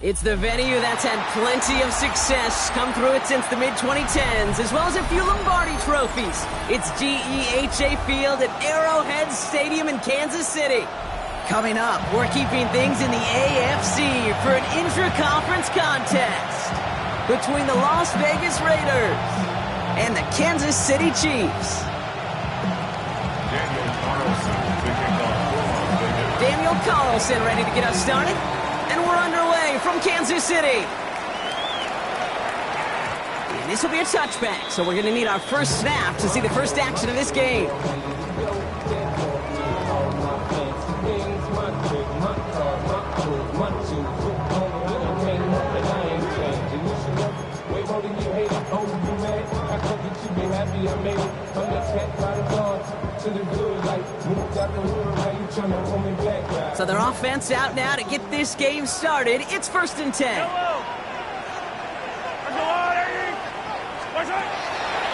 It's the venue that's had plenty of success, come through it since the mid-2010s, as well as a few Lombardi trophies. It's GEHA Field at Arrowhead Stadium in Kansas City. Coming up, we're keeping things in the AFC for an intra-conference contest between the Las Vegas Raiders and the Kansas City Chiefs. Daniel Carlson ready to get us started. And we're underway from Kansas City. And this will be a touchback, so we're going to need our first snap to see the first action of this game. So their offense out now to get this game started. It's 1st and 10.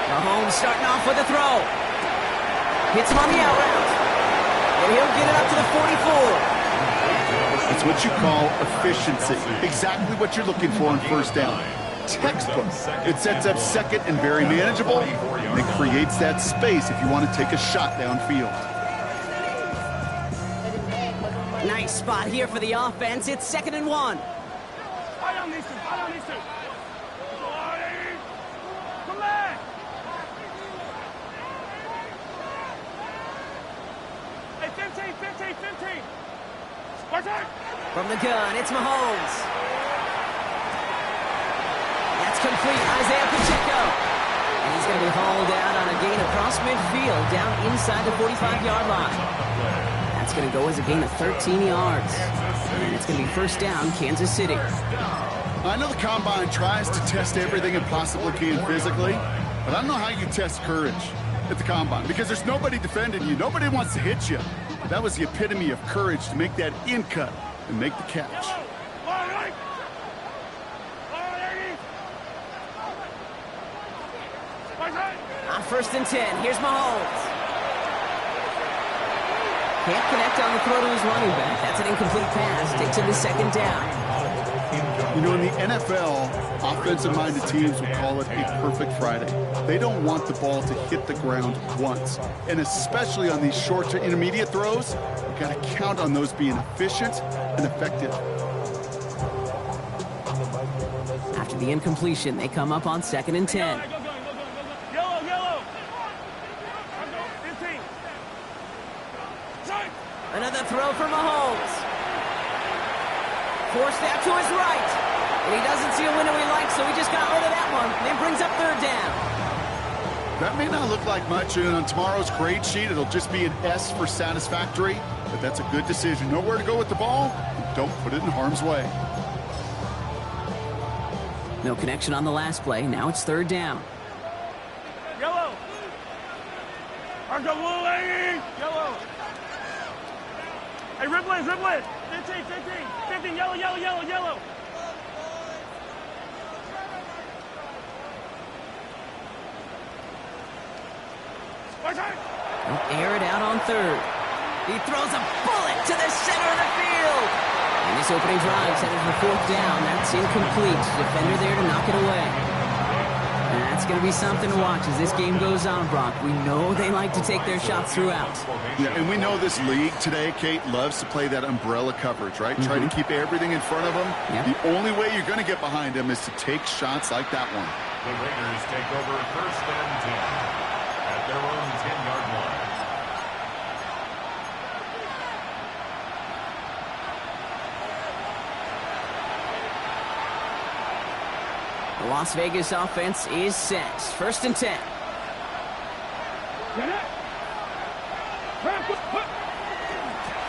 Mahomes starting off with a throw. Hits him on the out route. And he'll get it up to the 44. It's what you call efficiency. Exactly what you're looking for on first down. Textbook. It sets up second and very manageable. And it creates that space if you want to take a shot downfield. Nice spot here for the offense. It's 2nd and 1. Come back. Hey, 15. From the gun, it's Mahomes. That's complete. Isaiah Pacheco. And he's going to be hauled out on a gain across midfield down inside the 45-yard line. That's going to go as a gain of 13 yards. And it's going to be 1st down, Kansas City. I know the Combine tries to test everything it possibly can physically, but I don't know how you test courage at the Combine because there's nobody defending you. Nobody wants to hit you. That was the epitome of courage to make that in cut and make the catch. On 1st and 10, here's Mahomes. Can't connect on the throw to his running back. That's an incomplete pass. Takes him to 2nd down. You know, in the NFL, offensive-minded teams will call it a perfect Friday. They don't want the ball to hit the ground once. And especially on these short to intermediate throws, you've got to count on those being efficient and effective. After the incompletion, they come up on 2nd and 10. Yellow. Another throw for Mahomes. Forced out to his right. And he doesn't see a window he likes, so he just got rid of that one. And it brings up 3rd down. That may not look like much, and on tomorrow's grade sheet, it'll just be an S for satisfactory, but that's a good decision. Know where to go with the ball, don't put it in harm's way. No connection on the last play. Now it's 3rd down. Yellow. Yellow. Hey, Ripley. 15, yellow. They'll air it out on 3rd. He throws a bullet to the center of the field. And this opening drive is headed for 4th down. That's incomplete. Defender there to knock it away. And that's going to be something to watch as this game goes on, Brock. We know they like to take their shots throughout. Yeah, and we know this league today, Kate, loves to play that umbrella coverage, right? Try to keep everything in front of them. Yep. The only way you're going to get behind them is to take shots like that one. The Raiders take over 1st and 10 at their own 10-yard line. The Las Vegas offense is set. 1st and 10.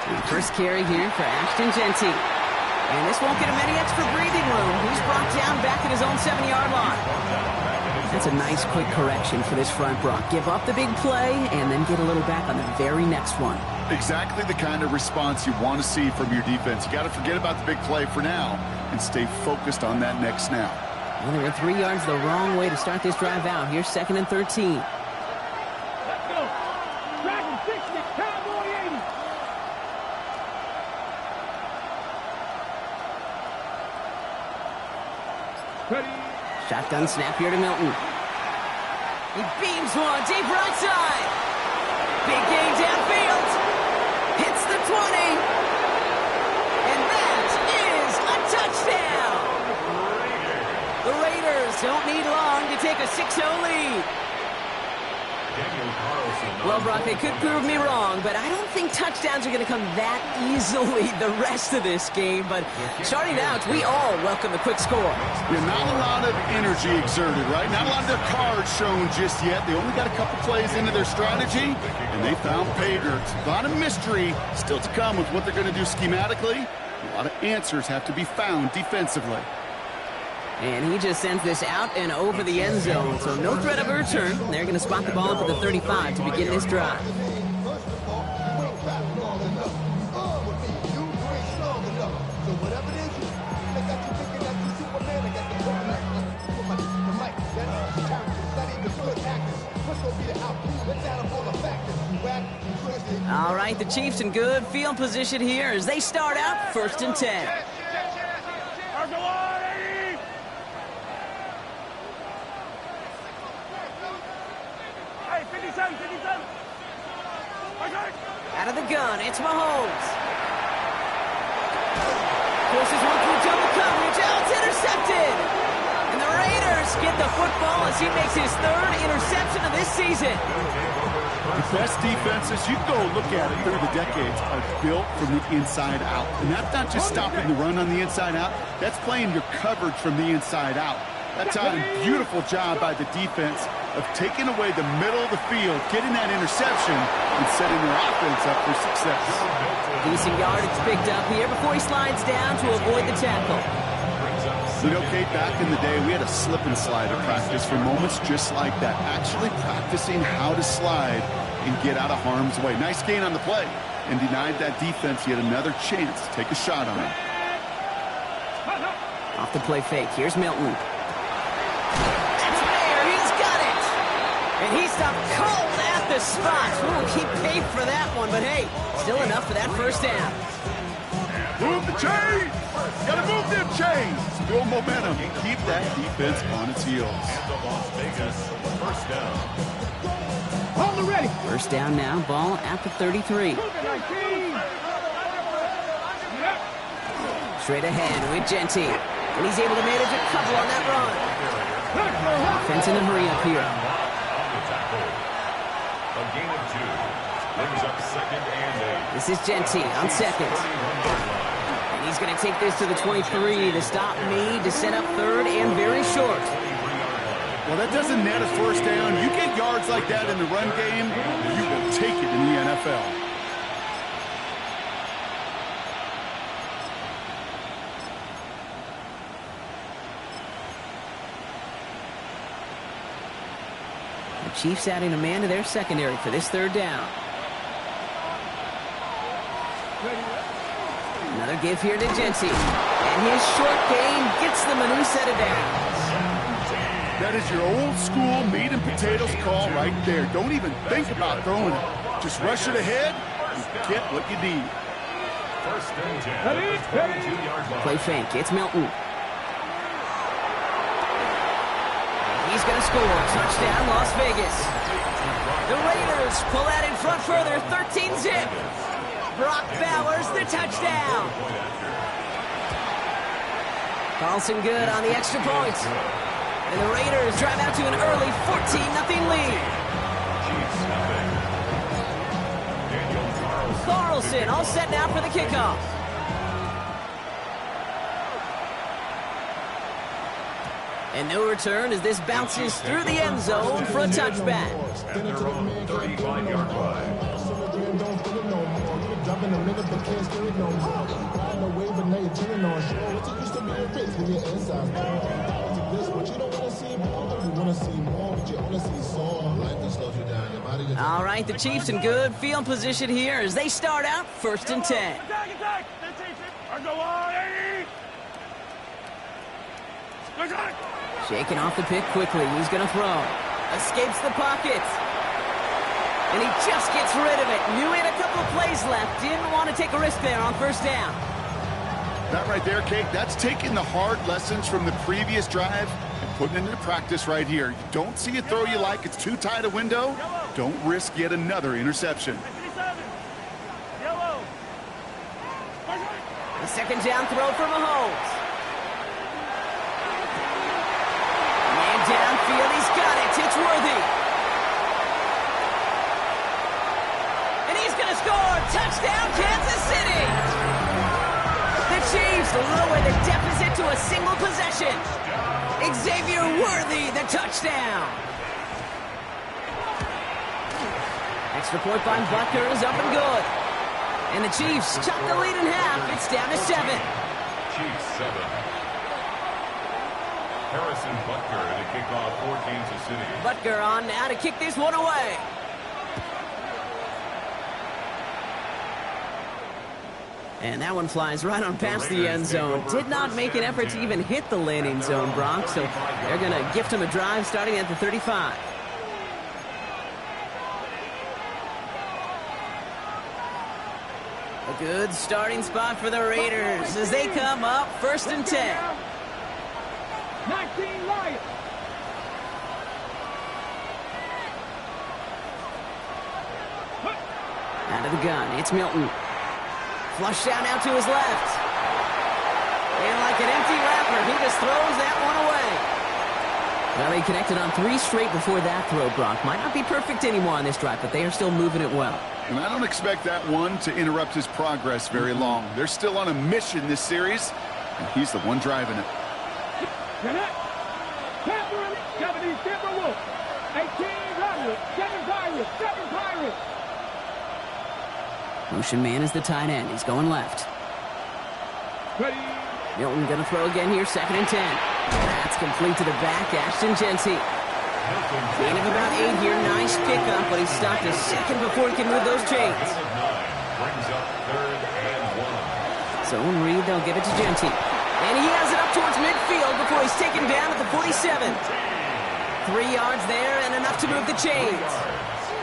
And first carry here for Ashton Genty. And this won't get him any extra breathing room. He's brought down back at his own 7-yard line. That's a nice quick correction for this front, Brock. Give up the big play and then get a little back on the very next one. Exactly the kind of response you want to see from your defense. You got to forget about the big play for now and stay focused on that next snap. Well, they were 3 yards the wrong way to start this drive out. Here's 2nd and 13. Let's go. Dragon 60, Cowboy 80. Shotgun snap here to Milton. He beams one deep right side. Big gain downfield. Hits the 20. And that is a touchdown. The Raiders don't need long to take a 6-0 lead. Well, Brock, they could prove me wrong, but I don't think touchdowns are going to come that easily the rest of this game. But starting out, we all welcome the quick score. Yeah, not a lot of energy exerted, right? Not a lot of their cards shown just yet. They only got a couple plays into their strategy, and they found pay dirt. A lot of mystery still to come with what they're going to do schematically. A lot of answers have to be found defensively. And he just sends this out and over the end zone, so no threat of a return. They're going to spot the ball for the 35 to begin this drive. All right, the Chiefs in good field position here as they start out 1st and 10. Out of the gun, it's Mahomes. Forces one through double coverage. Oh, it's intercepted. And the Raiders get the football as he makes his 3rd interception of this season. The best defenses, you go look at it through the decades, are built from the inside out. And that's not just stopping the run on the inside out. That's playing your coverage from the inside out. That time, beautiful job by the defense of taking away the middle of the field, getting that interception, and setting their offense up for success. Decent yardage picked up here before he slides down to avoid the tackle. You know, Kate, back in the day, we had a slip and slide at practice for moments just like that. Actually practicing how to slide and get out of harm's way. Nice gain on the play, and denied that defense yet another chance to take a shot on him. Off the play fake, here's Milton. That's there, he's got it! And he stopped cold at the spot. Ooh, he paid for that one, but hey, still enough for that 1st down. Move the chains! Gotta move them chains! Build momentum and keep that defense on its heels. Las Vegas, 1st down. Hold it ready. 1st down now, ball at the 33. Straight ahead with Genty. And he's able to manage a couple on that run. Offense in a hurry up here. A gain of 2. Brings up 2nd and 8. This is Genty on 2nd. And he's going to take this to the 23. The stop made to set up 3rd and very short. Well, that doesn't net a 1st down. You get yards like that in the run game, you will take it in the NFL. The Chiefs adding a man to their secondary for this 3rd down. Another give here to Genty. And his short gain gets them a new set of downs. That is your old school meat and potatoes call right there. Don't even think about throwing it. Just rush it ahead and get what you need. 1st and 10. 22-yard line. Play fake. It's Milton. He's going to score. Touchdown, Las Vegas. The Raiders pull out in front further. 13-zip. Brock Bowers, the touchdown. Carlson good on the extra point. And the Raiders drive out to an early 14-0 lead. Carlson all set now for the kickoff. And no return as this bounces through the end zone for a touchback. At their own 35-yard line. All right, the Chiefs in good field position here as they start out 1st and 10. Attack! Shaking off the pick quickly. He's going to throw. Escapes the pocket. And he just gets rid of it. Knew he had a couple of plays left. Didn't want to take a risk there on 1st down. That right there, Kate, that's taking the hard lessons from the previous drive and putting it into practice right here. You don't see a throw you like, it's too tight a window, don't risk yet another interception. The second down throw for Mahomes. Man downfield, he's got it. It's Worthy. And he's going to score. Touchdown, Kansas City. The Chiefs lower the deficit to a single possession. Xavier Worthy, the touchdown. Extra point by Butker is up and good. And the Chiefs chop the lead in half. It's down to 7. Chiefs 7. Harrison Butker to kick off for Kansas City. Butker on now to kick this one away. And that one flies right on past the end zone. Did not make an effort to even hit the landing zone, Brock. So they're going to gift him a drive starting at the 35. A good starting spot for the Raiders as they come up 1st and 10. 19 Lions. Out of the gun, it's Milton. Flush down out to his left. And like an empty wrapper, he just throws that one away. Well, they connected on 3 straight before that throw, Brock. Might not be perfect anymore on this drive, but they are still moving it well. And I don't expect that one to interrupt his progress very long. They're still on a mission this series, and he's the one driving it. 70 Timberwolves. 18 Redwood. 7 Pirates. 7 Pirates. Motion man is the tight end. He's going left. Ready. Milton going to throw again here, 2nd and 10. That's complete to the back, Ashton Genty. Gain of about 8 here, nice pickup, but he stopped a second before he can move those chains. Brings up 3rd and 1. Zone read, they'll give it to Genty. And he has it up towards midfield before he's taken down at the 47. 3 yards there and enough to move the chains.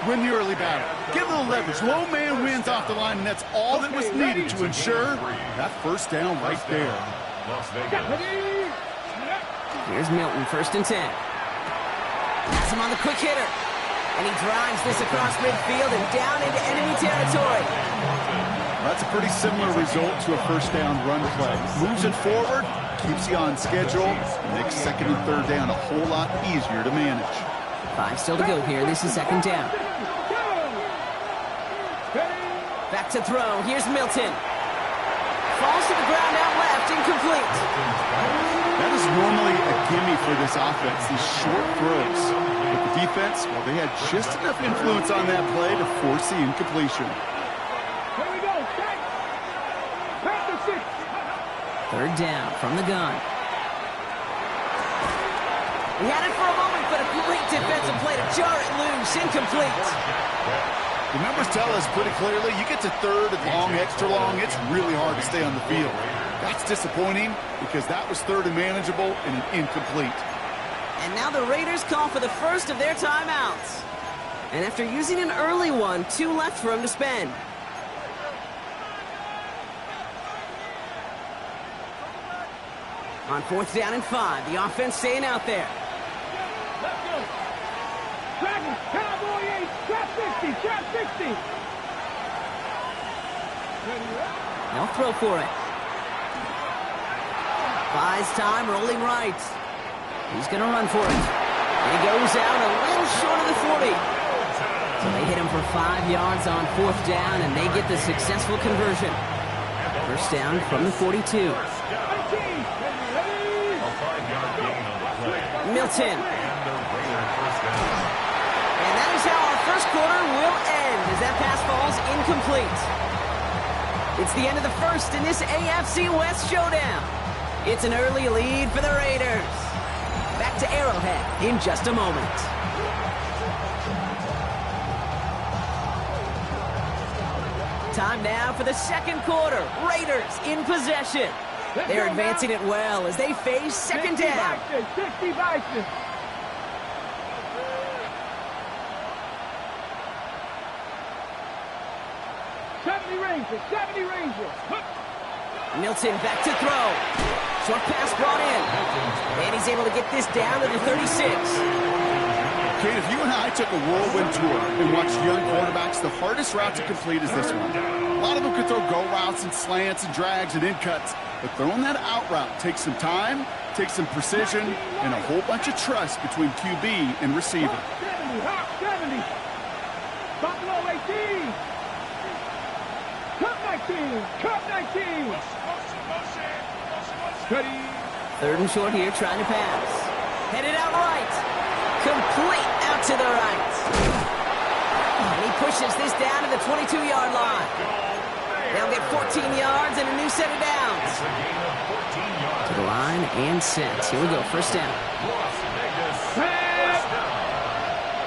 Win the early battle. Get a little leverage. Low man wins off the line, and that's all that was needed to ensure that 1st down right there. Las Vegas. Here's Milton, 1st and 10. Has him on the quick hitter. And he drives this across midfield and down into enemy territory. That's a pretty similar result to a 1st down run play. Moves it forward, keeps you on schedule, makes 2nd and 3rd down a whole lot easier to manage. 5 still to go here. This is 2nd down. Back to throw. Here's Milton. Falls to the ground out left, incomplete. That is normally a gimme for this offense, these short throws. But the defense, well, they had just enough influence on that play to force the incompletion. Here we go. Back to 6. 3rd down from the gun. He had it for a moment, but a great defensive play to jar it loose, incomplete. The numbers tell us pretty clearly, you get to 3rd and long, extra long, it's really hard to stay on the field. That's disappointing because that was 3rd and manageable and an incomplete. And now the Raiders call for the first of their timeouts. And after using an early one, 2 left for him to spend. On 4th down and 5, the offense staying out there. Let's go. Dragons, Cowboy 8, trap 60, trap 60. They'll throw for it. Buys time, rolling right. He's going to run for it. And he goes out a little short of the 40. So they hit him for 5 yards on 4th down, and they get the successful conversion. 1st down from the 42. Milton. And that is how our 1st quarter will end as that pass falls incomplete. It's the end of the 1st in this AFC West showdown. It's an early lead for the Raiders. Back to Arrowhead in just a moment. Time now for the 2nd quarter. Raiders in possession. They're advancing it well as they face 2nd down. 60 Bison. Milton back to throw. Short pass brought in. And he's able to get this down to the 36. Kate, if you and I took a whirlwind tour and watched young quarterbacks, the hardest route to complete is this one. A lot of them could throw go routes and slants and drags and in cuts, but throwing that out route takes some time, takes some precision, and a whole bunch of trust between QB and receiver. Hop 70. Buffalo 18. Cup 19. Cup 19. Steady. 3rd and short here, trying to pass. Headed out right. Complete out to the right. And he pushes this down to the 22-yard line. They'll get 14 yards and a new set of downs. To the line and set. Here we go, first down.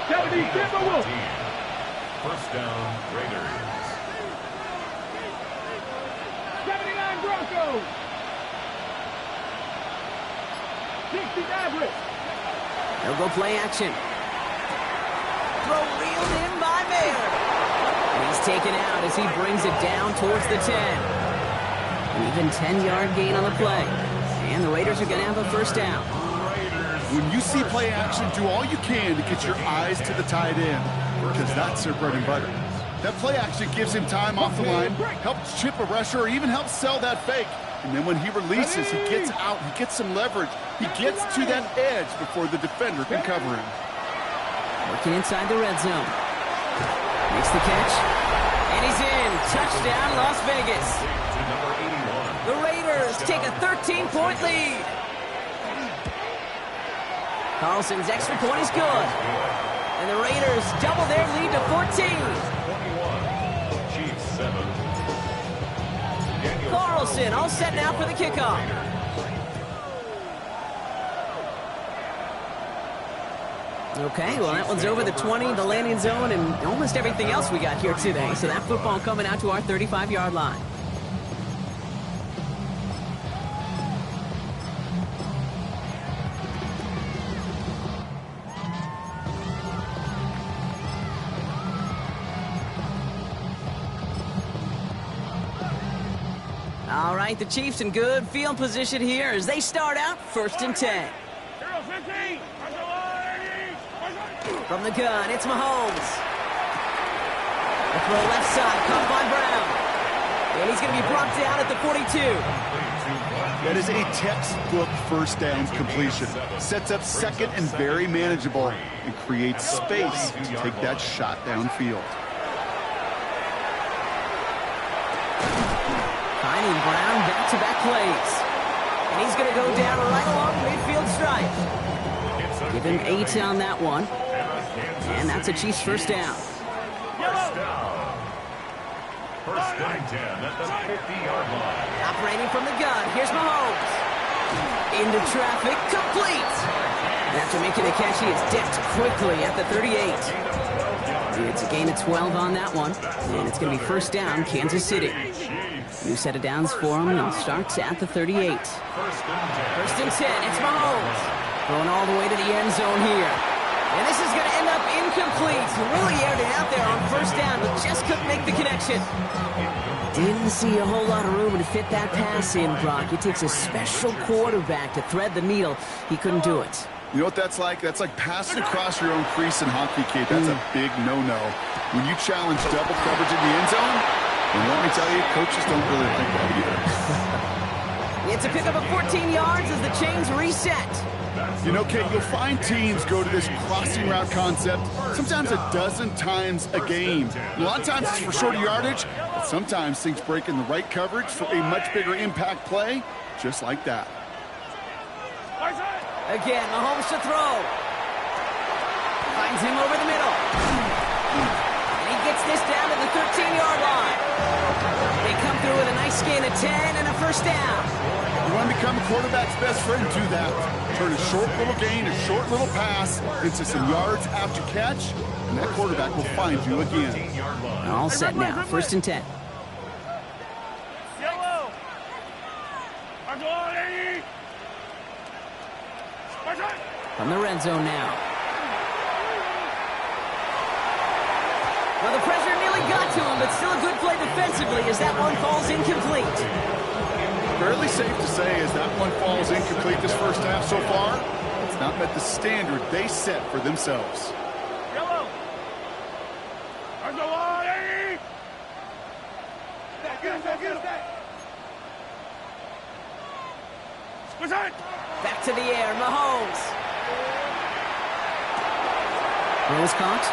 70, Timberwolves. First down, Raiders. 79, Broncos. 60, Mavericks. They'll go play action. Throw reeled in by Mayer. And he's taken out as he brings it down towards the 10. An even 10-yard gain on the play. And the Raiders are going to have a first down. When you see play action, do all you can to get your eyes to the tight end, because that's their bread and butter. That play action gives him time off the line, helps chip a rusher, or even helps sell that fake. And then when he releases, he gets out, he gets some leverage. He gets to that edge before the defender can cover him. Working inside the red zone. Makes the catch. And he's in. Touchdown, Las Vegas. The Raiders take a 13-point lead. Carlson's extra point is good. And the Raiders double their lead to 14. 21. Chiefs 7. Carlson all set now for the kickoff. Okay, well, that one's over the 20, the landing zone, and almost everything else we got here today. So that football coming out to our 35-yard line. All right, the Chiefs in good field position here as they start out 1st and 10. From the gun, it's Mahomes. The throw left side, caught by Brown. And he's going to be brought down at the 42. That is a textbook first down completion. Sets up second and very manageable and creates space to take that shot downfield. Finding Brown back-to-back plays. And he's going to go down right along the midfield stripe. Give him 8 on that one. And that's a Chiefs first down. First down. First and 10 at the 50-yard line. Operating from the gun, here's Mahomes. Into traffic, complete. After making the catch, he is dipped quickly at the 38. It's a gain of 12 on that one. And it's going to be first down, Kansas City. New set of downs for him, and starts at the 38. First and 10, it's Mahomes. Going all the way to the end zone here. And this is going to end up incomplete. Really aired it out there on first down, but just couldn't make the connection. Didn't see a whole lot of room to fit that pass in, Brock. It takes a special quarterback to thread the needle. He couldn't do it. You know what that's like? That's like passing across your own crease in hockey, Kate. That's a big no-no. When you challenge double coverage in the end zone, and let me tell you, coaches don't really like that either. It's a pickup of 14 yards as the chains reset. You know, Kate, you'll find teams go to this crossing route concept sometimes a dozen times a game. A lot of times it's for shorter yardage, but sometimes things break in the right coverage for a much bigger impact play, just like that. Again, Mahomes to throw. Finds him over the middle. And he gets this down to the 13-yard line. They come through with a nice gain of 10 and a first down. You want to become a quarterback's best friend? Do that. Turn a short little gain, a short little pass into some yards after catch, and that quarterback will find you again. All set now. First and 10. From the red zone now. Well, the pressure nearly got to him, but still a good play defensively as that one falls incomplete. Fairly safe to say as that one falls incomplete this first half so far, it's not met the standard they set for themselves. Yellow. There's a lot, Eddie. Get him. Back to the air, Mahomes. Throws caught.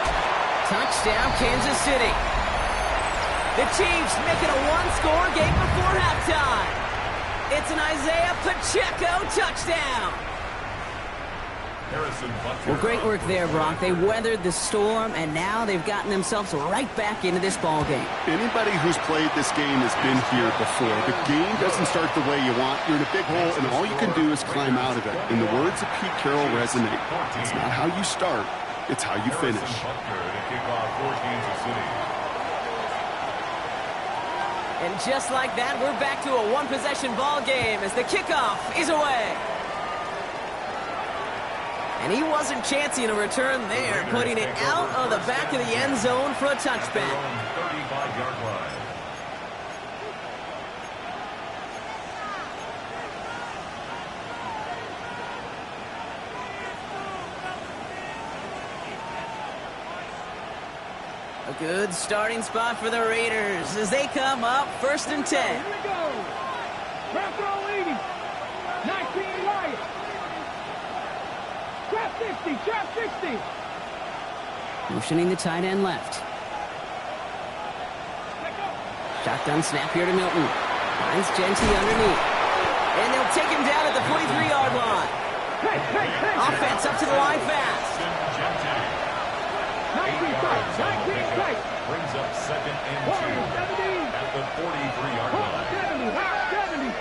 Touchdown, Kansas City. The Chiefs make it a one-score game before halftime. It's an Isaiah Pacheco touchdown. Well, great work there, Brock. They weathered the storm, and now they've gotten themselves right back into this ball game. Anybody who's played this game has been here before. The game doesn't start the way you want. You're in a big hole, and all you can do is climb out of it. And the words of Pete Carroll resonate. It's not how you start, it's how you finish. And just like that, we're back to a one-possession ball game as the kickoff is away. And he wasn't chancing a return there, putting it out of the back of the end zone for a touchback. 35-yard line. A good starting spot for the Raiders as they come up 1st and 10. Here we go. Trap throw leading. 19 right. Trap 60. Motioning the tight end left. Shotgun snap here to Milton. Finds Genty underneath. And they'll take him down at the 43-yard line. Offense up to the line fast. 19 tight. Brings up 2nd and 2 at the 43-yard line. 70.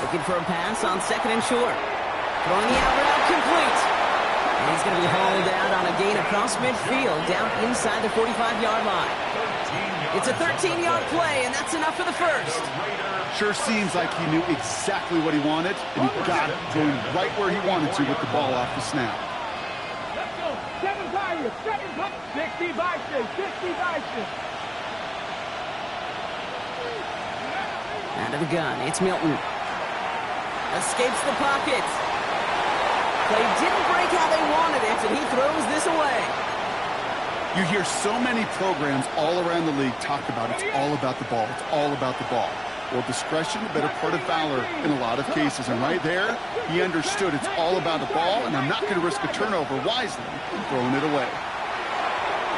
Looking for a pass on 2nd and short. Throwing the out route complete. And he's going to be hauled out on a gain across midfield down inside the 45-yard line. It's a 13-yard play, and that's enough for the first. Sure seems like he knew exactly what he wanted, and he got it, going right where he wanted to with the ball off the snap. Let's go. 7 tires. 60 Bison. Out of the gun, it's Milton. Escapes the pocket. Play didn't break how they wanted it, and he throws this away. You hear so many programs all around the league talk about it's all about the ball. It's all about the ball. Well, discretion, a better part of valor in a lot of cases. And right there, he understood it's all about the ball, and I'm not going to risk a turnover wisely and throwing it away.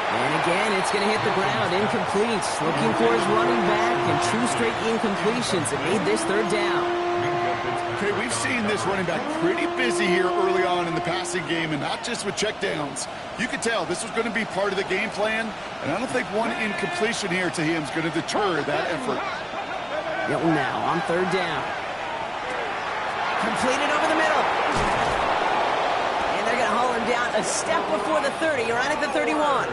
And again, it's going to hit the ground, incomplete. Looking for his running back, and 2 straight incompletions that made this 3rd down. Okay, we've seen this running back pretty busy here early on in the passing game, and not just with checkdowns. You could tell this was going to be part of the game plan, and I don't think one incompletion here to him is going to deter that effort. Milton now on 3rd down. Completed over the middle. And they're going to haul him down a step before the 30, right at the 31.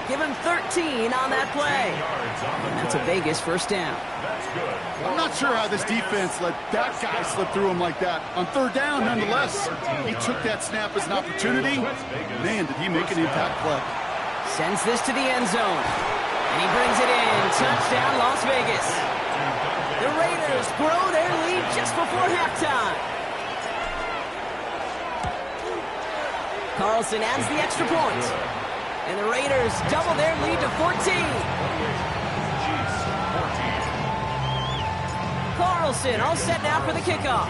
Give him 13 on that play. And that's a Vegas 1st down. I'm not sure how this defense let that guy slip through him like that. On 3rd down, nonetheless, he took that snap as an opportunity. Man, did he make an impact play. Sends this to the end zone. And he brings it in. Touchdown, Las Vegas. The Raiders grow their lead just before halftime. Carlson adds the extra point. And the Raiders double their lead to 14. Carlson all set now for the kickoff.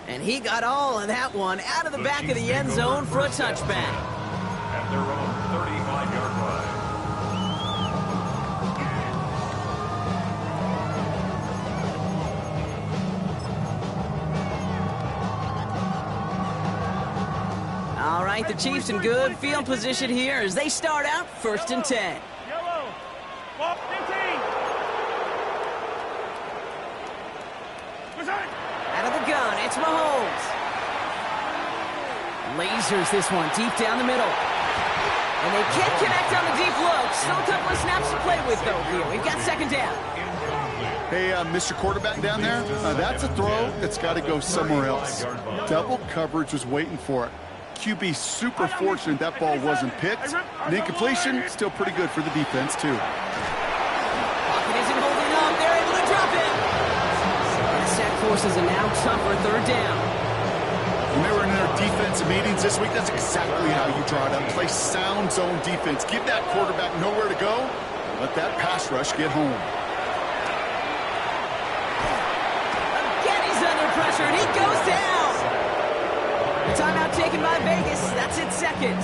And he got all of that one out of the back of the end zone for a touchback. At their own 35-yard line. All right, the Chiefs in good field position here as they start out 1st and 10. Yellow. Ball 15. Out of the gun, it's Mahomes. Lasers this one deep down the middle. And they can't connect on the deep look. Still a couple of snaps to play with, though, here. We've got 2nd down. Hey, Mr. Quarterback down there, that's a throw that's got to go somewhere else. Double coverage was waiting for it. QB super fortunate that ball wasn't picked. An incompletion, still pretty good for the defense, too. Pocket isn't holding up. They're able to drop it. And the sack forces a now tougher third down. When they were in their defensive meetings this week, that's exactly how you draw it up. Play sound zone defense. Give that quarterback nowhere to go. Let that pass rush get home. Again, he's under pressure, and he goes down. The timeout taken by Vegas. That's its second.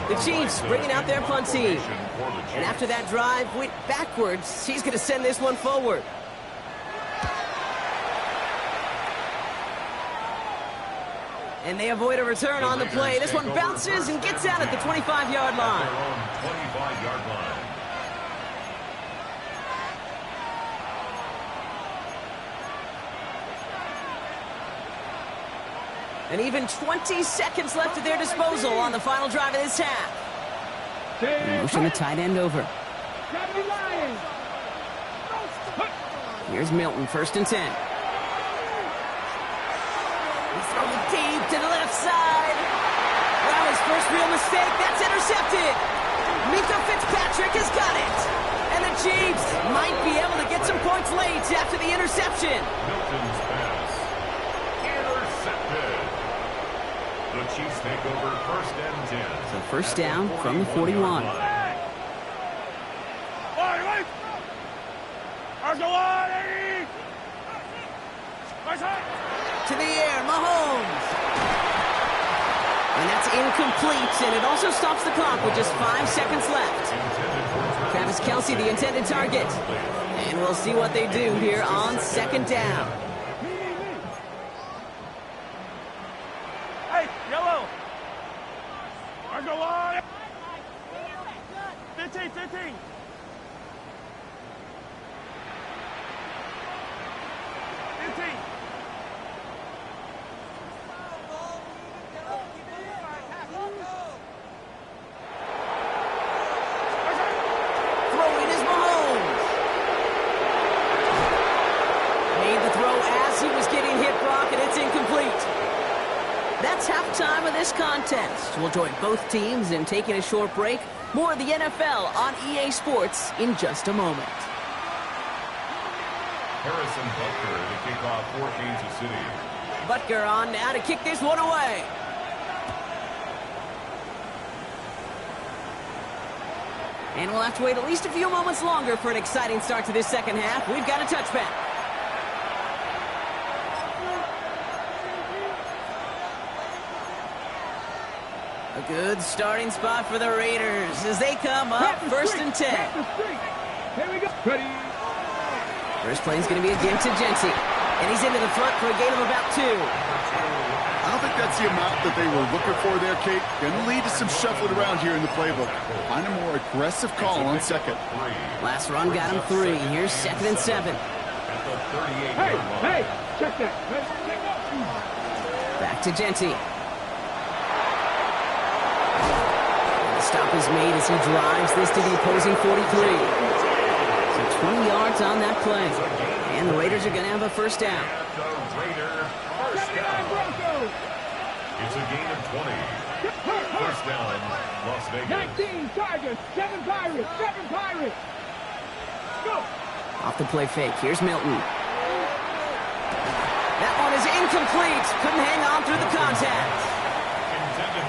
The Chiefs bringing out their punt team. And after that drive went backwards, he's going to send this one forward. And they avoid a return on the play. This one bounces and gets out at the 25-yard line. 25-yard line. And even 20 seconds left at their disposal on the final drive of this half. Motion the tight end over. Here's Milton, 1st and 10. He's throwing deep to the left side. Wow, his first real mistake. That's intercepted. Mika Fitzpatrick has got it. And the Chiefs might be able to get some points late after the interception. Milton's pass. Intercepted. The Chiefs take over 1st and 10. So first down from the 41. To the air, Mahomes. And that's incomplete, and it also stops the clock with just 5 seconds left. Travis Kelce, the intended target. And we'll see what they do here on 2nd down. Hey, yellow. Argo line. 15. 15. Throwing is Mahomes. Made the throw as he was getting hit, Brock, and it's incomplete. That's halftime of this contest. We'll join both teams in taking a short break. More of the NFL on EA Sports in just a moment. Harrison Butker to kick off for Kansas City. Butker on now to kick this one away. And we'll have to wait at least a few moments longer for an exciting start to this second half. We've got a touchback. A good starting spot for the Raiders as they come up 1st and 10. Here we go. Ready. First play is going to be again to Genty. And he's into the front for a gain of about 2. I don't think that's the amount that they were looking for there, Kate. Going to lead to some shuffling around here in the playbook. Find a more aggressive call on 2nd. Last run got him 3. Here's 2nd and 7. Hey, check that. Back to Genty. The stop is made as he drives this to the opposing 43. So 20 yards on that play. And the Raiders are going to have a first down. The Raiders first down. It's a gain of 20. First down, Las Vegas. 19 Tigers, 7 Pirates, 7 Pirates. Go. Off the play fake. Here's Milton. That one is incomplete. Couldn't hang on through the contact.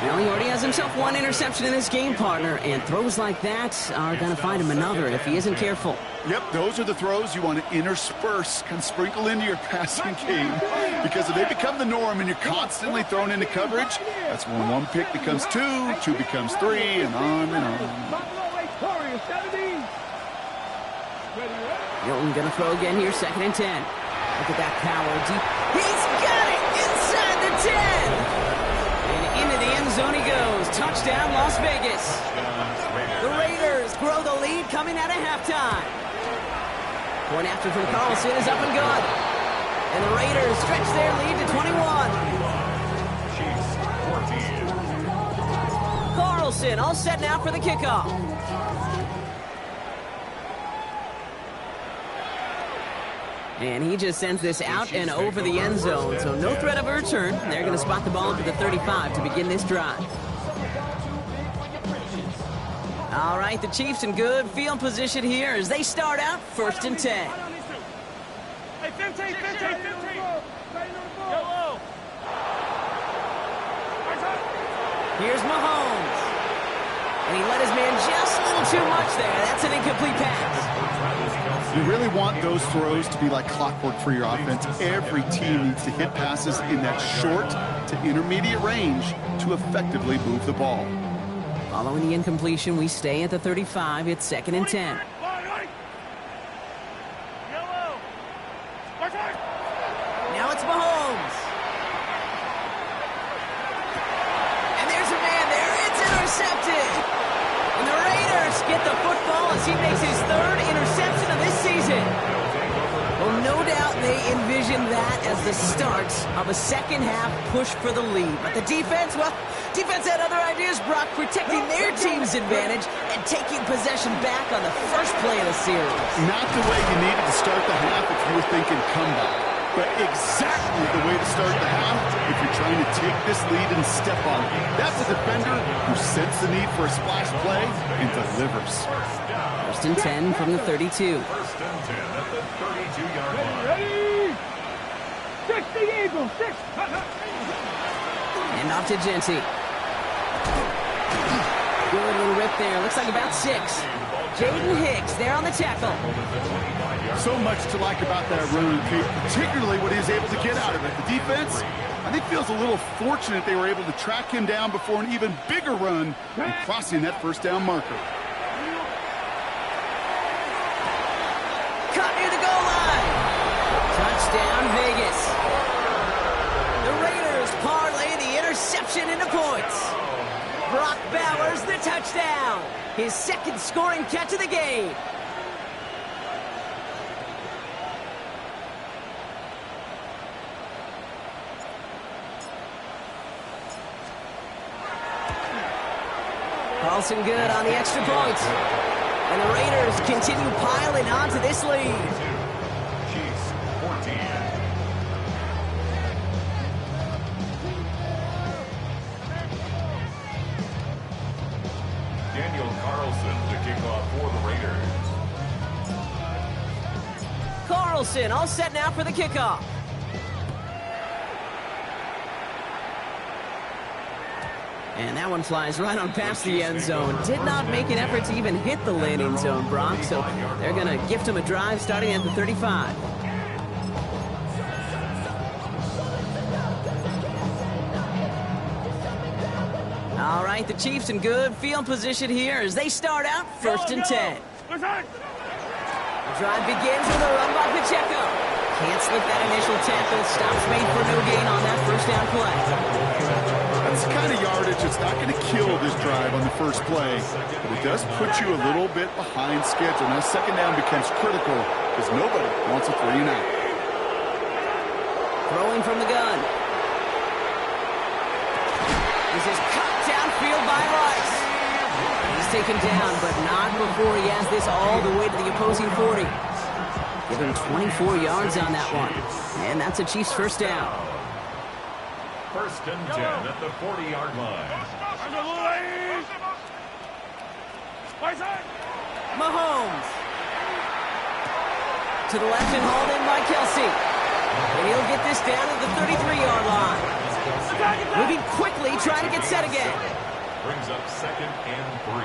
Well, he already has himself 1 interception in this game, partner, and throws like that are going to find him another if he isn't careful. Yep, those are the throws you want to intersperse, kind of sprinkle into your passing game, because if they become the norm and you're constantly thrown into coverage, that's when 1 pick becomes 2, 2 becomes 3, and on and on. Milton going to throw again here, 2nd and 10. Look at that power deep. He's got it inside the 10. And into the end zone he goes. Touchdown, Las Vegas. The Raiders grow the lead coming out of halftime. Point after from Carlson is up and good. And the Raiders stretch their lead to 21. Chiefs 14. Carlson all set now for the kickoff. And he just sends this out and over the end zone, so no threat of a return. They're going to spot the ball into the 35 to begin this drive. All right, the Chiefs in good field position here as they start out 1st and 10. Hey, 15. Yellow. Here's Mahomes. And he let his man just a little too much there. That's an incomplete pass. You really want those throws to be like clockwork for your offense. Every team needs to hit passes in that short to intermediate range to effectively move the ball. Following the incompletion, we stay at the 35. It's 2nd and 10. Now it's Mahomes. And there's a man there. It's intercepted. And the Raiders get the football as he makes his 3rd interception of this season. Well, no doubt they envisioned that as the start of a second-half push for the lead. But the defense, well, defense had other ideas, Brock, protecting their team's advantage and taking possession back on the first play of the series. Not the way you needed to start the half if you were thinking comeback, but exactly the way to start the half if you're trying to take this lead and step on it. That's a defender who senses the need for a splash play and delivers. 1st and 10 from the 32. 1st and 10 at the 32-yard line. Ready? 60 Eagles, 6. And off to Genty. Good little rip there. Looks like about 6. Jaden Hicks there on the tackle. So much to like about that run, Kate, particularly what he was able to get out of it. The defense, I think, feels a little fortunate they were able to track him down before an even bigger run and crossing that 1st down marker. Caught near the goal line. Touchdown, Vegas. The Raiders parlay the interception into points. Brock Bowers the touchdown. His 2nd scoring catch of the game. Carlson good on the extra point. And the Raiders continue piling onto this lead. Chiefs 14. Daniel Carlson to kick off for the Raiders. Carlson all set now for the kickoff. And that one flies right on past the end zone. Did not make an effort to even hit the landing zone, Brock. So they're going to gift him a drive starting at the 35. All right, the Chiefs in good field position here as they start out 1st and 10. The drive begins with a run by Pacheco. Can't slip that initial tackle. Stops made for no gain on that 1st down play. That's the kind of yardage that's not going to kill this drive on the first play, but it does put you a little bit behind schedule. Now 2nd down becomes critical because nobody wants a 3 and out. Throwing from the gun. This is cut downfield by Rice. He's taken down, but not before he has this all the way to the opposing 40. Give him 24 yards on that one. And that's a Chiefs 1st down. 1st and 10 at the 40-yard line. Mahomes. To the left and hauled in by Kelsey. And he'll get this down at the 33-yard line. Moving quickly, trying to get set again. Brings up 2nd and 3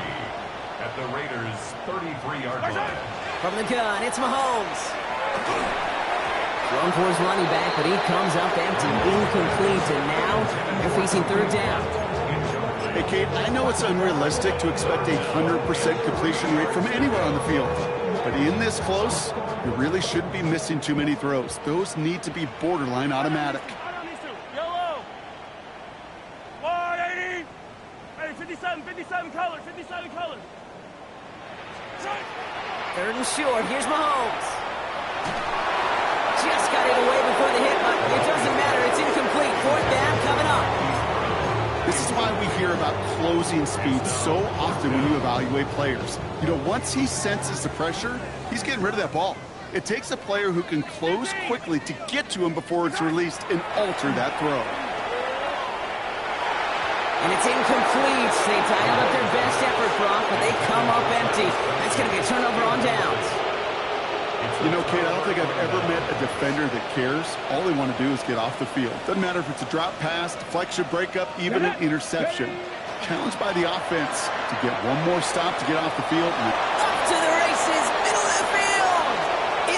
at the Raiders' 33-yard line. From the gun, it's Mahomes. Thrown for his running back, but he comes up empty, incomplete, and now they're facing 3rd down. Hey, Kate, I know it's unrealistic to expect a 100% completion rate from anywhere on the field, but in this close, you really shouldn't be missing too many throws. Those need to be borderline automatic. Yellow. 180. Hey, 57 colors, 57 colors. 3rd and short, here's Mahomes. Just got it away before the hit, but it doesn't matter. It's incomplete. 4th down coming up. This is why we hear about closing speed so often when you evaluate players. You know, once he senses the pressure, he's getting rid of that ball. It takes a player who can close quickly to get to him before it's released and alter that throw. And it's incomplete. They dialed up their best effort, Brock, but they come up empty. That's going to be a turnover on downs. You know, Kate, I don't think I've ever met a defender that cares. All they want to do is get off the field. Doesn't matter if it's a drop pass, deflection, breakup, even an interception. Challenged by the offense to get one more stop to get off the field. Up to the races, middle of the field,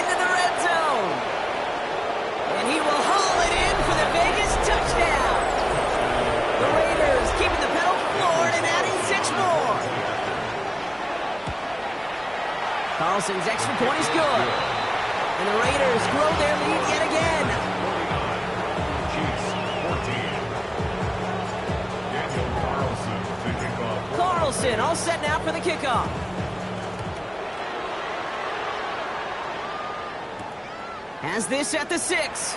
into the red zone. And he will haul it in for the Vegas touchdown. The Raiders keeping the pedal floored and adding 6 more. Carlson's extra point is good. And the Raiders grow their lead yet again. Chiefs 14. Daniel Carlson to kick off. Carlson all set now for the kickoff. Has this at the 6.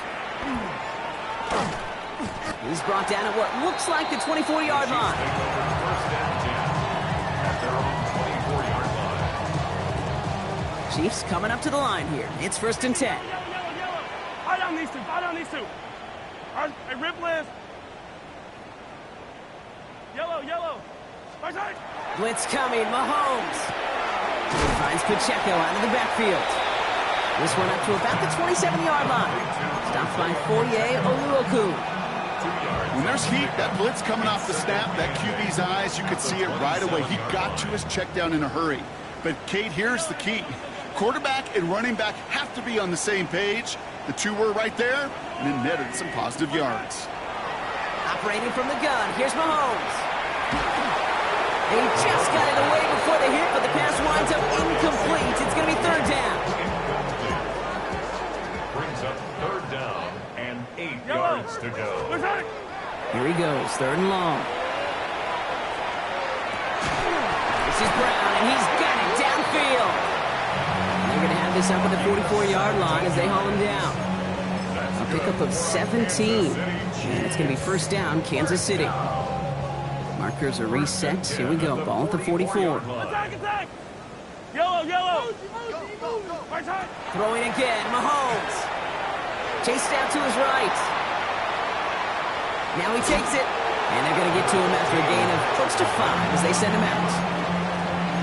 He's brought down at what looks like the 24-yard line. First and 10 at their own 24-yard line. Chiefs coming up to the line here. It's 1st and 10. Yellow. Eye on these two. Hey, rip lift. Yellow. Right side. Blitz coming, Mahomes. He finds Pacheco out of the backfield. This one up to about the 27-yard line. Stopped by Foye Oluokun. When there's heat, that blitz coming off the snap, that QB's eyes, you could see it right away. He got to his check down in a hurry. But, Kate, here's the key. Quarterback and running back have to be on the same page. The two were right there, and it netted some positive yards. Operating from the gun, here's Mahomes. He just got it away before the hit, but the pass winds up incomplete. It's going to be 3rd down. Brings up 3rd down and 8 yards to go. Here he goes, 3rd and long. This is Brown, and he's got it downfield. And they're going to have this up at the 44-yard line as they haul him down. A pickup of 17. And it's going to be 1st down, Kansas City. Markers are reset. Here we go, ball at the 44. Attack. Yellow. Right side. Throwing again, Mahomes. Chased out to his right. Now he takes it. And they're going to get to him after a gain of close to 5 as they send him out.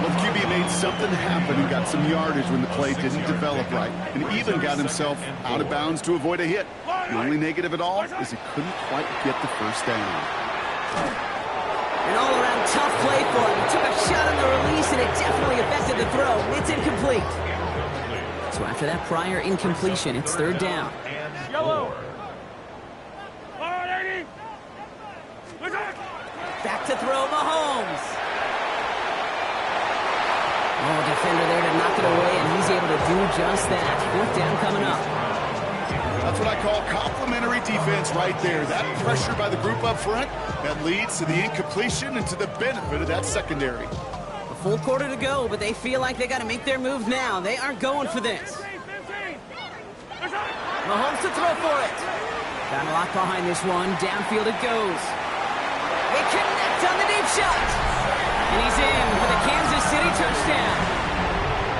Well, QB made something happen and got some yardage when the play didn't develop right, and even got himself out of bounds to avoid a hit. The only negative at all is he couldn't quite get the 1st down. An all-around tough play for him. He took a shot on the release, and it definitely affected the throw. It's incomplete. So after that prior incompletion, it's 3rd down. Yellow. Back to throw, Mahomes. Oh, defender there to knock it away, and he's able to do just that. 4th down coming up. That's what I call complimentary defense right there. That pressure by the group up front, that leads to the incompletion and to the benefit of that secondary. A full quarter to go, but they feel like they got to make their move now. They aren't going for this. Mahomes to throw for it. Got a lot behind this one. Downfield it goes. They connect on the deep shot. And he's in for the Kansas City touchdown.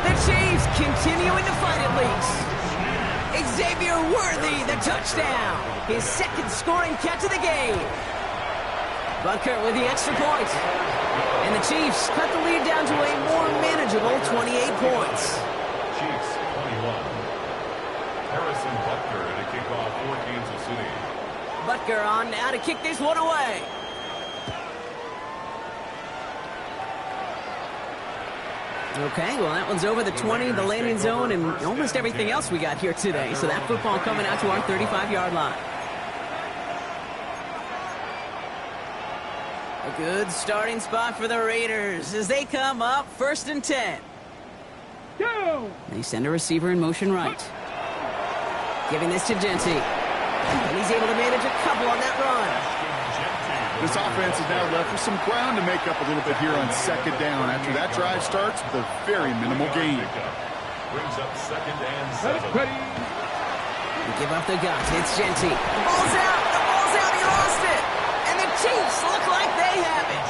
The Chiefs continuing to fight at least. Xavier Worthy, the touchdown. His 2nd scoring catch of the game. Butker with the extra point. And the Chiefs cut the lead down to a more manageable 28 points. Chiefs 21. Harrison Butker to kick off for Kansas City. Butker on now to kick this one away. Okay, well, that one's over the 20, the landing zone, and almost everything else we got here today. So that football coming out to our 35-yard line. A good starting spot for the Raiders as they come up 1st and 10. Go. They send a receiver in motion right. Giving this to Genty. And he's able to manage a couple on that run. This offense is now left with some ground to make up a little bit here on 2nd down after that drive starts with a very minimal gain. Brings up 2nd and 7. They give up the guns. It's Genty. The ball's out. He lost it. And the Chiefs look like they have it.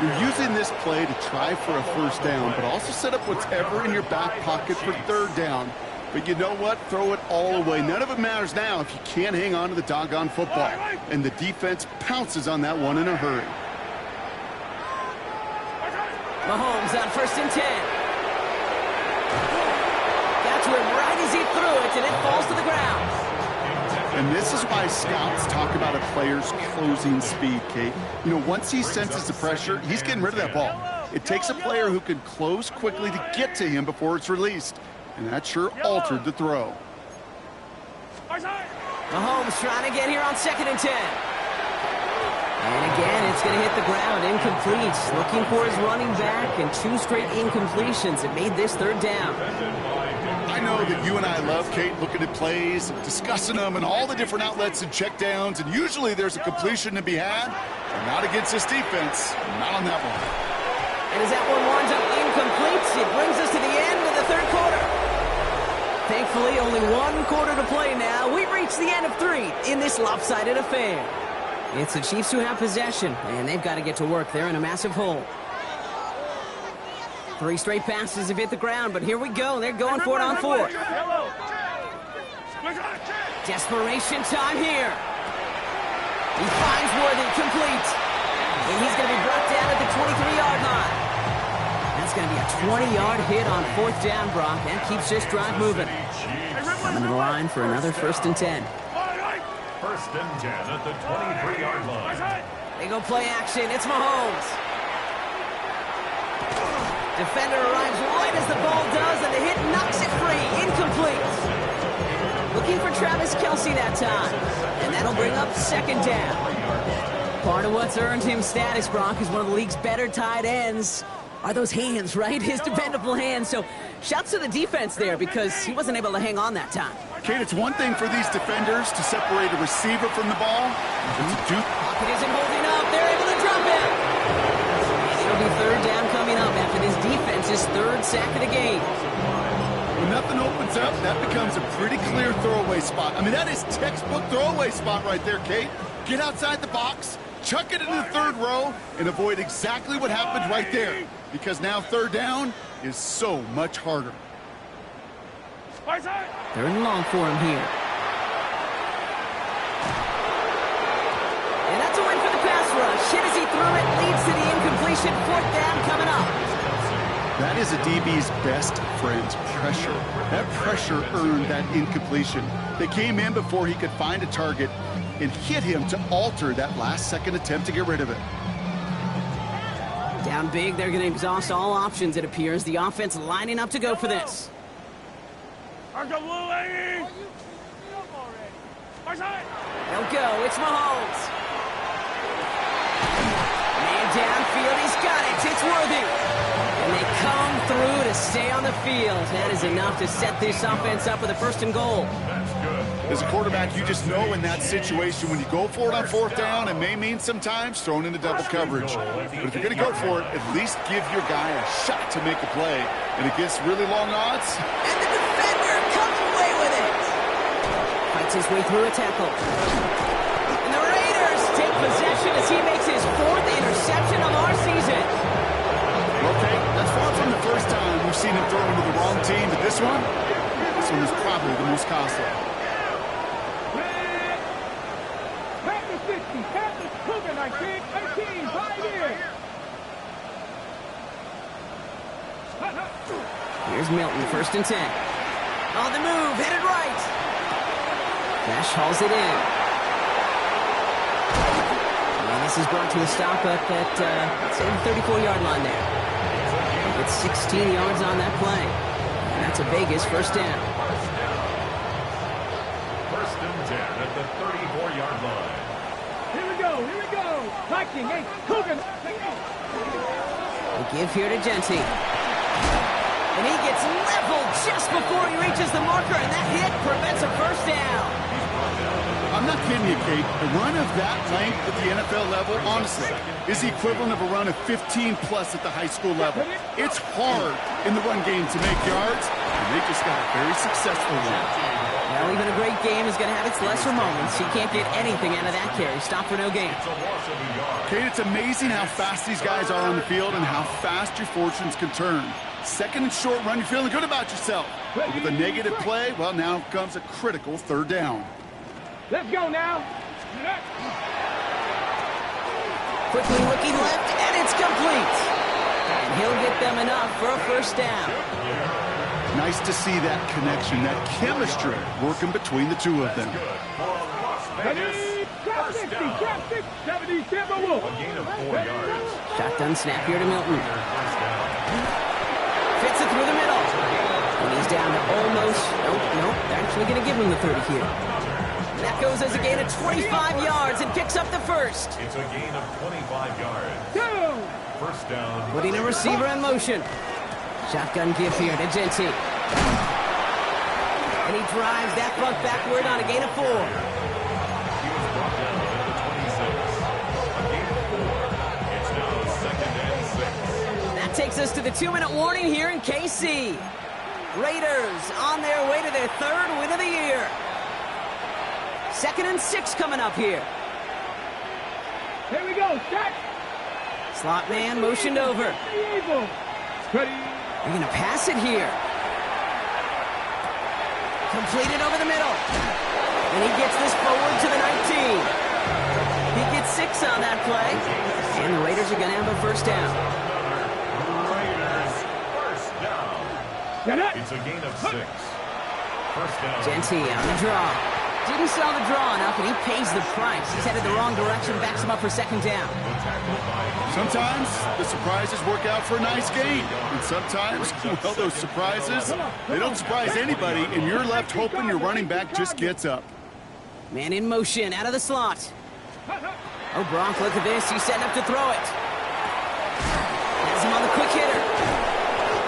You're using this play to try for a 1st down, but also set up whatever in your back pocket for 3rd down. But you know what? Throw it all away. None of it matters now if you can't hang on to the doggone football. And the defense pounces on that one in a hurry. Mahomes on 1st and 10. Got to him right as he threw it, and it falls to the ground. And this is why scouts talk about a player's closing speed, Kate. You know, once he senses the pressure, he's getting rid of that ball. It takes a player who can close quickly to get to him before it's released. And that sure altered the throw. Mahomes trying to get here on 2nd and 10. And again, it's going to hit the ground. Incomplete. Looking for his running back, and 2 straight incompletions. It made this 3rd down. I know that you and I love, Kate, looking at plays, discussing them, and all the different outlets and checkdowns. And usually there's a completion to be had, but not against this defense. Not on that one. And as that one winds up incomplete, it brings us to the end of the 3rd quarter. Thankfully, only 1 quarter to play now. We've reached the end of 3 in this lopsided affair. It's the Chiefs who have possession, and they've got to get to work. They're in a massive hole. 3 straight passes have hit the ground, but here we go. They're going for it on 4th. Desperation time here. He finds Worthy complete. And he's going to be brought down at the 23-yard line. That's going to be a 20-yard hit on 4th down, Brock. That keeps this drive moving. Coming to the line for another 1st and 10. 1st and 10 at the 23-yard line. They go play action. It's Mahomes. Defender arrives right as the ball does, and the hit knocks it free. Incomplete. Looking for Travis Kelce that time. And that'll bring up 2nd down. Part of what's earned him status, Brock, is one of the league's better tight ends. Are those hands, right? His dependable hands. So shouts to the defense there because he wasn't able to hang on that time. Kate, it's one thing for these defenders to separate a receiver from the ball. Pocket isn't holding up. They're able to drop it. And it'll be 3rd down coming up after this defense's 3rd sack of the game. When nothing opens up, that becomes a pretty clear throwaway spot. I mean, that is textbook throwaway spot right there, Kate. Get outside the box, chuck it into the 3rd row, and avoid exactly what happened right there. Because now 3rd down is so much harder. 3rd and long for him here. And that's a win for the pass rush. Hit as he threw it, leads to the incompletion. 4th down coming up. That is a DB's best friend, pressure. That pressure earned that incompletion. They came in before he could find a target and hit him to alter that last-second attempt to get rid of it. Down big, they're going to exhaust all options, it appears. The offense lining up to go for this. They'll go. It's Mahomes. Man downfield. He's got it. It's Worthy. And they come through to stay on the field. That is enough to set this offense up with a 1st and goal. That's good. As a quarterback, you just know in that situation when you go for it on 4th down, it may mean sometimes thrown into double coverage. But if you're going to go for it, at least give your guy a shot to make a play. And against really long odds. And the defender comes away with it. Fights his way through a tackle. And the Raiders take possession as he makes his 4th interception of our season. Okay, that's far from the first time we've seen him throw into the wrong team, but this one is probably the most costly. Here's Milton, 1st and 10. On the move, headed right. Dash hauls it in. And this is brought to a stop up at, let's say, the 34-yard line there. It's 16 yards on that play. And that's a Vegas 1st down. 1st and 10 at the 34-yard line. Here we go. Viking, hey, Coogan. They give here to Genty. And he gets leveled just before he reaches the marker, and that hit prevents a 1st down. I'm not kidding you, Kate. A run of that length at the NFL level, honestly, is the equivalent of a run of 15-plus at the high school level. It's hard in the run game to make yards, and they just got a very successful one. Well, even a great game is going to have its lesser moments. He can't get anything out of that carry. Stop for no gain. Kate, it's amazing how fast these guys are on the field and how fast your fortunes can turn. Second and short run, you're feeling good about yourself. But with a negative play, well, now comes a critical third down. Let's go now. Quickly looking left, and it's complete. And he'll get them enough for a first down. Nice to see that connection, that chemistry working between the two of them. Shotgun snap here to Milton. Fits it through the middle. And he's down to almost, nope, they're actually going to give him the 30 here. And that goes as a gain of 25 yards and picks up the first. It's a gain of 25 yards. First down. Putting a receiver in motion. Shotgun give here to Genty. And he drives that buck backward on a gain of 4. He was brought down at the 26. A gain of 4. It's now second and 6. That takes us to the 2-minute warning here in KC. Raiders on their way to their 3rd win of the year. 2nd and 6 coming up here. Here we go, set. Slot man motioned over. Ready. They're going to pass it here. Completed over the middle. And he gets this forward to the 19. He gets 6 on that play. And the Raiders are going to have a first down. Raiders, first down. It's a gain of 6. First down. Genty on the draw. Didn't sell the draw enough, and he pays the price. He's headed the wrong direction, backs him up for second down. Sometimes the surprises work out for a nice gain. And sometimes, well, those surprises, they don't surprise anybody, and you're left hoping your running back just gets up. Man in motion, out of the slot. Oh, Gronk, look at this. He's setting up to throw it. Has him on the quick hitter.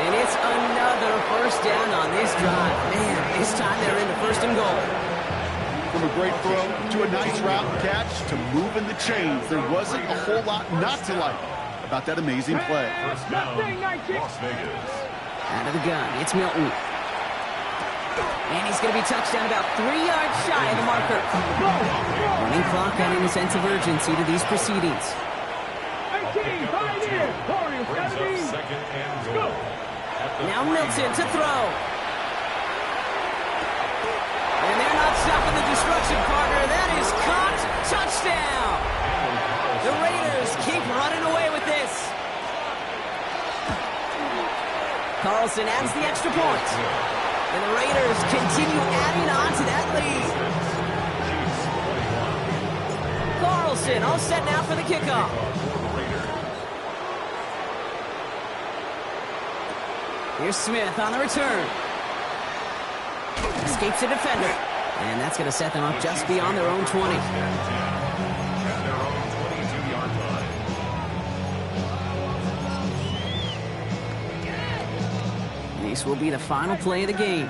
And it's another first down on this drive. Man, this time they're into 1st and goal. From a great throw to a nice route catch to moving the chains, there wasn't a whole lot not to like about that amazing play. First down, Las Vegas. Out of the gun, it's Milton. And he's going to be touched down about 3 yards shy of the marker. Running clock adding a sense of urgency to these proceedings. 18, Brings up second and goal. Now Milton to throw. And they're not stopping the destruction, partner. That is caught. Touchdown. The Raiders keep running away with this. Carlson adds the extra point. And the Raiders continue adding on to that lead. Carlson all set now for the kickoff. Here's Smith on the return. Escapes a defender. And that's going to set them up just beyond their own 20. At their own 22-yard line. This will be the final play of the game.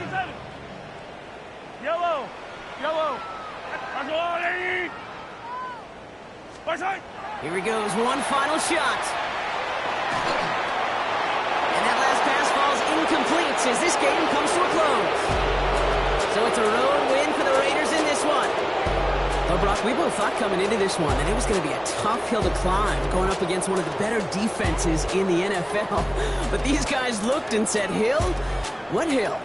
Yellow. Here he goes, one final shot. And that last pass falls incomplete as this game comes to a close. So it's a road win for the Raiders in this one. Well, Brock, we both thought coming into this one that it was going to be a tough hill to climb, going up against one of the better defenses in the NFL. But these guys looked and said, Hill? What hill?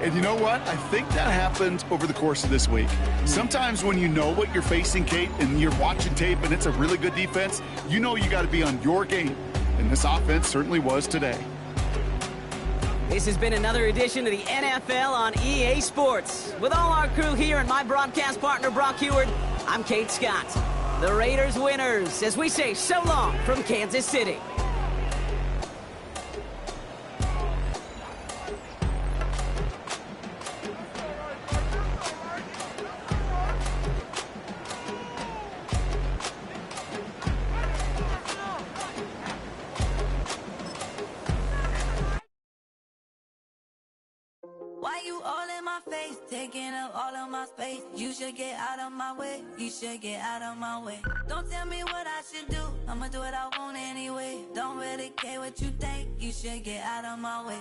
And you know what? I think that happened over the course of this week. Sometimes when you know what you're facing, Kate, and you're watching tape and it's a really good defense, you know you got to be on your game. And this offense certainly was today. This has been another edition of the NFL on EA Sports. With all our crew here and my broadcast partner, Brock Heward, I'm Kate Scott. The Raiders winners, as we say so long from Kansas City. Why you all in my face, taking up all of my space? You should get out of my way, you should get out of my way. Don't tell me what I should do, I'ma do what I want anyway. Don't really care what you think, you should get out of my way.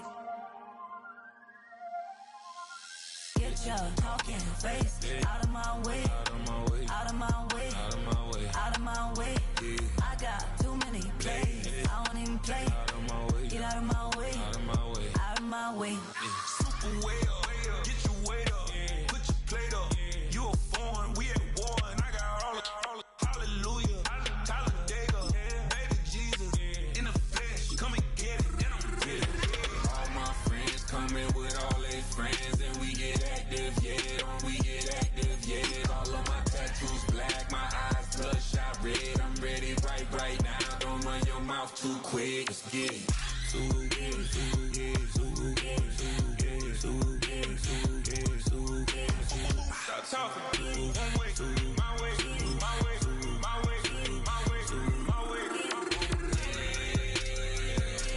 Get your talking face out of my way. Out of my way. Out of my way. Out of my way. Out of my way. I got too many plays. I don't even play. Out of my way. Get out of my way. Out of my way. Out of my way. Super way up. Get your weight up. Put your plate up. You a foreign. We at war. And I got all the hallelujah. Talladega. Baby Jesus. In the flesh. Come and get it. And I'm with it. All my friends coming with all their friends. And we get active, yeah. We get active, yeah. All of my tattoos black. My eyes bloodshot red. I'm ready right now. Don't run your mouth too quick. Let's get it. Stop talking. One way, my way, my way, my way, my way, my way.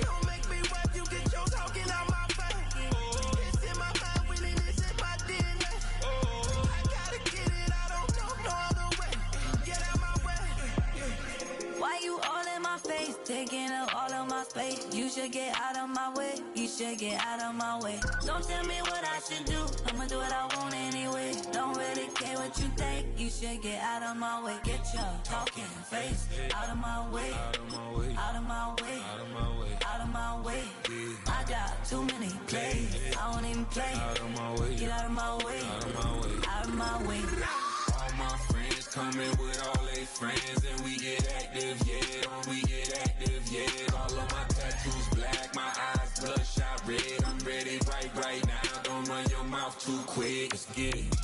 Don't make me rap, you get your talking out my face. It's in my mind, winning this in my DNA. I gotta get it, I don't know no other way. Get out my way. Why you all in my face, taking up all of my space? You should get out of my way. You should get out of my way. Don't tell me what I should do. I'ma do what I want anyway. Don't really care what you think. You should get out of my way. Get your talking face out of my way. Out of my way. Out of my way. Out of my way. Out of my way. I got too many plays. I don't even play. Out of my way. Get out of my way. Out of my way. Out of my way. All my friends coming with all their friends, and we get active, yeah. We get active, yeah. All of my tattoos black, my eyes bloodshot red. I'm ready right now. Don't run your mouth too quick. Let's get it.